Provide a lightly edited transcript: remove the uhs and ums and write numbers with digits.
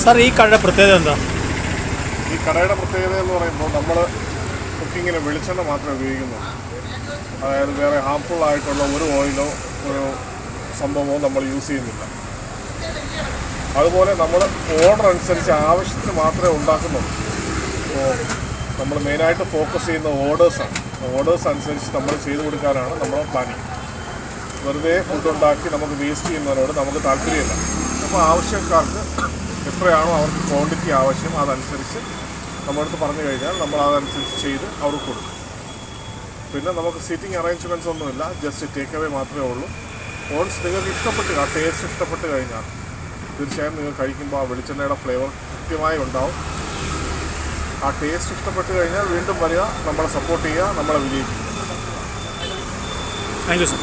Sir ഈ കടയുടെ പ്രത്യേകത എന്താ? ഈ കടയുടെ പ്രത്യേകത എന്ന് പറയുമ്പോൾ നമ്മൾ കുക്കിങ്ങിന് വെളിച്ചെണ്ണ മാത്രമേ ഉപയോഗിക്കുന്നുള്ളൂ. അതായത് വേറെ ഹാംഫുൾ ആയിട്ടുള്ള ഒരു ഓയിലോ ഒരു സംഭവമോ നമ്മൾ യൂസ് ചെയ്യുന്നില്ല. അതുപോലെ നമ്മൾ ഓർഡർ അനുസരിച്ച് ആവശ്യത്തിന് മാത്രമേ ഉണ്ടാക്കുന്നുള്ളൂ. അപ്പോൾ നമ്മൾ മെയിനായിട്ട് ഫോക്കസ് ചെയ്യുന്ന ഓർഡേഴ്സാണ്. ഓർഡേഴ്സ് അനുസരിച്ച് നമ്മൾ ചെയ്തു കൊടുക്കാനാണ് നമ്മുടെ പ്ലാനിങ്. വെറുതെ ഫുഡ് ഉണ്ടാക്കി നമുക്ക് വേസ്റ്റ് ചെയ്യുന്നതിനോട് നമുക്ക് താല്പര്യമില്ല. അപ്പോൾ ആവശ്യക്കാർക്ക് എത്രയാണോ അവർക്ക് ക്വാണ്ടിറ്റി ആവശ്യം അതനുസരിച്ച് നമ്മളടുത്ത് പറഞ്ഞു കഴിഞ്ഞാൽ നമ്മൾ അതനുസരിച്ച് ചെയ്ത് അവർക്ക് കൊടുക്കും. പിന്നെ നമുക്ക് സീറ്റിംഗ് അറേഞ്ച്മെൻറ്റ്സ് ഒന്നുമില്ല, ജസ്റ്റ് ടേക്ക് അവേ മാത്രമേ ഉള്ളൂ. ഓൺസ് നിങ്ങൾക്ക് ഇഷ്ടപ്പെട്ട് ആ ടേസ്റ്റ് ഇഷ്ടപ്പെട്ട് കഴിഞ്ഞാൽ തീർച്ചയായും നിങ്ങൾ കഴിക്കുമ്പോൾ ആ വെളിച്ചെണ്ണയുടെ ഫ്ലേവർ കൃത്യമായി ഉണ്ടാവും. ആ ടേസ്റ്റ് ഇഷ്ടപ്പെട്ട് കഴിഞ്ഞാൽ വീണ്ടും വരിക, നമ്മളെ സപ്പോർട്ട് ചെയ്യുക, നമ്മളെ വിജയിപ്പിക്കുക. Thank you sir.